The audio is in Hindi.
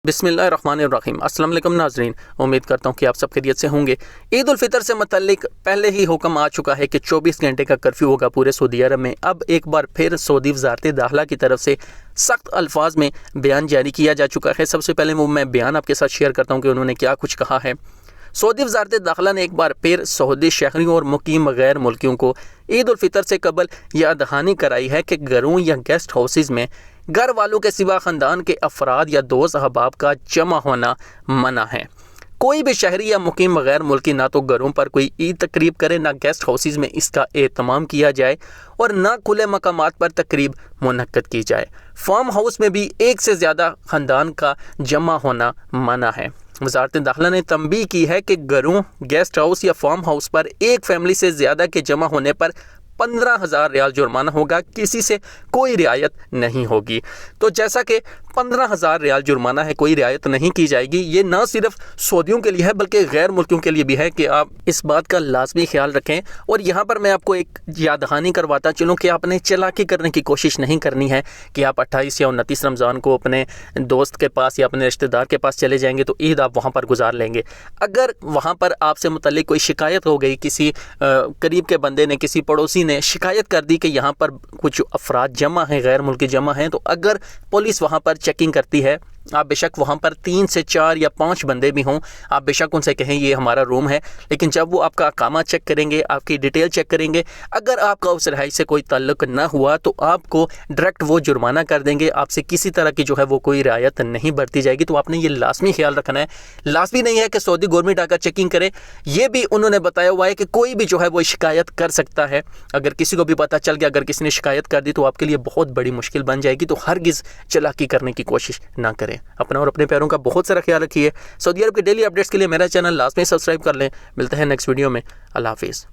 बिस्मिल्लाहिर्रहमानिर्रहीम। अस्सलाम वालेकुम नाज़रीन, उम्मीद करता हूँ कि आप सब खैरियत से होंगे। ईद उल फितर से मुतल्लिक पहले ही हुक्म आ चुका है कि 24 घंटे का कर्फ्यू होगा पूरे सऊदी अरब में। अब एक बार फिर सऊदी वज़ारत दाखिला की तरफ से सख्त अल्फाज में बयान जारी किया जा चुका है। सबसे पहले वो मैं बयान आपके साथ शेयर करता हूँ कि उन्होंने क्या कुछ कहा है। सऊदी वज़ारत दाखिला ने एक बार फिर सऊदी शहरियों और मुकीम गैर मुल्कियों को ईद उल फितर से कबल यह दहानी कराई है कि घरों या गेस्ट हाउसेज़ में घर वालों के सिवा ख़ानदान के अफराद या दोस्त अहबाब का जमा होना मना है। कोई भी शहरी या मुकीम गैर मुल्की ना तो घरों पर कोई ईद तकरीब करे, ना गेस्ट हाउसेज़ में इसका एहतमाम किया जाए और ना खुले मकामात पर तकरीब मुनक्कद की जाए। फार्म हाउस में भी एक से ज़्यादा ख़ानदान का जमा होना मना है। वज़ारत दाखिला ने तंबीह की है कि घरों, गेस्ट हाउस या फार्म हाउस पर एक फैमिली से ज़्यादा के जमा होने पर 15,000 रियाल जुर्माना होगा, किसी से कोई रियायत नहीं होगी। तो जैसा कि 15,000 रियाल जुर्माना है, कोई रियायत नहीं की जाएगी। ये ना सिर्फ सऊदियों के लिए है बल्कि गैर मुल्कियों के लिए भी है कि आप इस बात का लाजमी ख्याल रखें। और यहाँ पर मैं आपको एक याद दहानी करवाता चलूँ कि आपने चालाकी करने की कोशिश नहीं करनी है कि आप 28 या 29 रमज़ान को अपने दोस्त के पास या अपने रिश्तेदार के पास चले जाएंगे तो ईद आप वहाँ पर गुजार लेंगे। अगर वहाँ पर आपसे मुतल्लिक कोई शिकायत हो गई, किसी करीब के बंदे ने, किसी पड़ोसी ने शिकायत कर दी कि यहाँ पर कुछ अफराद जमा हैं, गैर मुल्की जमा हैं, तो अगर पुलिस वहाँ पर चेकिंग करती है, आप बेशक वहाँ पर 3 से 4 या 5 बंदे भी हों, आप बेशक उनसे कहें ये हमारा रूम है, लेकिन जब वो आपका अकामा चेक करेंगे, आपकी डिटेल चेक करेंगे, अगर आपका उस रहाइश से कोई ताल्लुक़ ना हुआ तो आपको डायरेक्ट वो जुर्माना कर देंगे। आपसे किसी तरह की जो है वो कोई रियायत नहीं बरती जाएगी। तो आपने ये लाजमी ख्याल रखना है। लाजमी नहीं है कि सऊदी गवर्नमेंट आकर चेकिंग करे, ये भी उन्होंने बताया हुआ है कि कोई भी जो है वो शिकायत कर सकता है। अगर किसी को भी पता चल गया, अगर किसी ने शिकायत कर दी तो आपके लिए बहुत बड़ी मुश्किल बन जाएगी। तो हरगिज़ चालाकी करने की कोशिश ना करें। अपना और अपने पैरों का बहुत सारा ख्याल रखिए। सऊदी अरब के डेली अपडेट्स के लिए मेरा चैनल लाजमी सब्सक्राइब कर लें। मिलते हैं नेक्स्ट वीडियो में। अल्लाह हाफिज़।